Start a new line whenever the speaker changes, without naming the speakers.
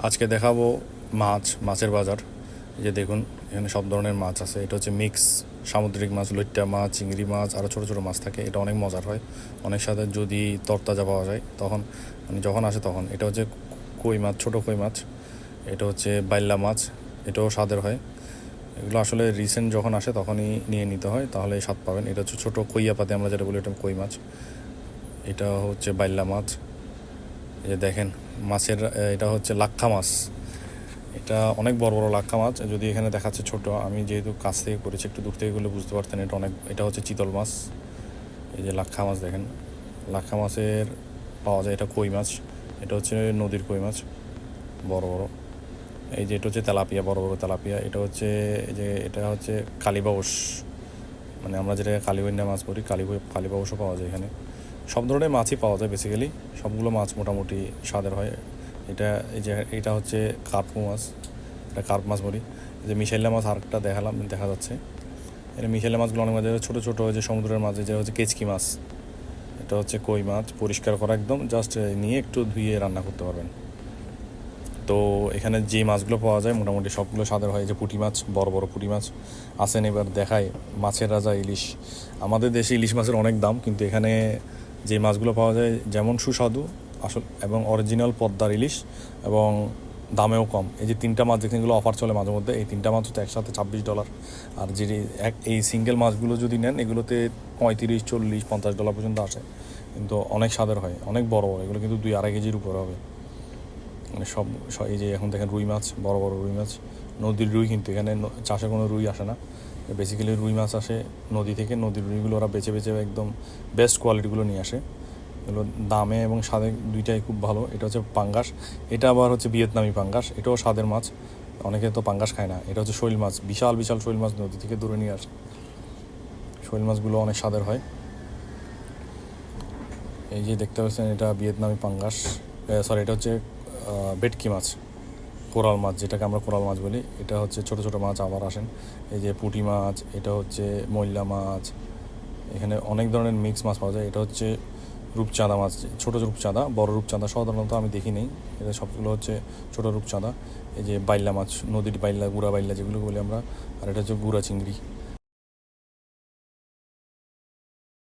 আজকে দেখাবো মাছের বাজার। এই যে দেখুন, এখানে সব ধরনের মাছ আছে। এটা হচ্ছে মিক্স সামুদ্রিক মাছ, লইট্টা মাছ, চিংড়ি মাছ, আরও ছোটো ছোটো মাছ থাকে। এটা অনেক মজার হয়, অনেক সাথে যদি তরতাজা পাওয়া যায় তখন, মানে যখন আসে তখন। এটা হচ্ছে কই মাছ, ছোটো কই মাছ। এটা হচ্ছে বাইল্লা মাছ, এটাও স্বাদের হয়। এগুলো আসলে রিসেন্ট যখন আসে তখনই নিয়ে নিতে হয়, তাহলে স্বাদ পাবেন। এটা হচ্ছে ছোটো কইয়া পাতে আমরা যেটা বলি, এটা কই মাছ। এটা হচ্ছে বাইল্লা মাছ। এই যে দেখেন মাছের, এটা হচ্ছে লাক্ষা মাছ। এটা অনেক বড় বড় লাক্ষা মাছ। যদি এখানে দেখাচ্ছে ছোট, আমি যেহেতু কাছ থেকে করেছি, একটু দূর থেকে গেলে বুঝতে পারতেন এটা হচ্ছে চিতল মাছ। এই যে লাক্ষা মাছ দেখেন, লাক্ষা মাছের পাওয়া যায়। এটা কই মাছ, এটা হচ্ছে নদীর কই মাছ, বড় বড়। এই যে এটা হচ্ছে তেলাপিয়া, বড় বড় তেলাপিয়া। এটা হচ্ছে এই যে এটা হচ্ছে কালীবাউস, মানে আমরা যেটা কালীবন্যা মাছ বলি, কালীবাউসও পাওয়া যায় এখানে। সব ধরনের মাছই পাওয়া যায় বেসিক্যালি, সবগুলো মাছ মোটামুটি স্বাদের হয়। এটা হচ্ছে কার্পু মাছ, এটা কার্প মাছ বলি। যে মিশাইলা মাছ আরেকটা দেখা যাচ্ছে। এটা মিশাইলা মাছগুলো অনেক মাঝে ছোটো ছোটো, যে সমুদ্রের মাঝে যে হচ্ছে কেচকি মাছ। এটা হচ্ছে কই মাছ, পরিষ্কার করা একদম, জাস্ট নিয়ে একটু ধুয়ে রান্না করতে পারবেন। তো এখানে যে মাছগুলো পাওয়া যায় মোটামুটি সবগুলো স্বাদের হয়। যে পুঁটি মাছ, বড় বড় পুঁটি মাছ আসেন। এবার দেখায় মাছের রাজা ইলিশ। আমাদের দেশে ইলিশ মাছের অনেক দাম, কিন্তু এখানে যে মাছগুলো পাওয়া যায় যেমন সুস্বাদু আসল এবং অরিজিনাল পদ্মার ইলিশ, এবং দামেও কম। এই যে তিনটা মাছ দেখেন, এগুলো অফার চলে মাঝে মধ্যে। এই তিনটা মাছ হচ্ছে একসাথে $26। আর যে এই সিঙ্গেল মাছগুলো যদি নেন, এগুলোতে 35, 40, $50 পর্যন্ত আসে। কিন্তু অনেক স্বাদের হয়, অনেক বড় বড়। এগুলো কিন্তু 2-2.5 কেজির উপরে হবে। মানে এই যে এখন দেখেন রুই মাছ, বড় বড় রুই মাছ, নদীর রুই। কিন্তু এখানে চাষে কোনো রুই আসে না, বেসিক্যালি রুই মাছ আসে নদী থেকে। নদীর রুইগুলো ওরা বেছে বেছে একদম বেস্ট কোয়ালিটিগুলো নিয়ে আসে। এগুলো দামে এবং স্বাদে দুইটাই খুব ভালো। এটা হচ্ছে পাঙ্গাস, এটা আবার হচ্ছে ভিয়েতনামি পাঙ্গাস। এটাও স্বাদের মাছ, অনেকে তো পাঙ্গাস খায় না। এটা হচ্ছে শৈল মাছ, বিশাল বিশাল শৈল মাছ নদী থেকে দূরে নিয়ে আসে। শৈল মাছগুলো অনেক স্বাদের হয়। এই যে দেখতে পাচ্ছেন, এটা ভিয়েতনামি পাঙ্গাস, সরি, এটা হচ্ছে ভেটকি মাছ, কোরাল মাছ, যেটাকে আমরা কোরাল মাছ বলি। এটা হচ্ছে ছোটো ছোটো মাছ আবার আসেন। এই যে পুঁটি মাছ, এটা হচ্ছে ময়লা মাছ। এখানে অনেক ধরনের মিক্স মাছ পাওয়া যায়। এটা হচ্ছে রূপচাঁদা মাছ, ছোটো রূপচাঁদা, বড় রূপচাঁদা সাধারণত আমি দেখি নেই। এটা সবগুলো হচ্ছে ছোটো রূপচাঁদা। এই যে বাইল্লা মাছ, নদীর বাইল্লা, গুড়া বাইল্লা যেগুলো বলি আমরা। আর এটা হচ্ছে গুড়া চিংড়ি।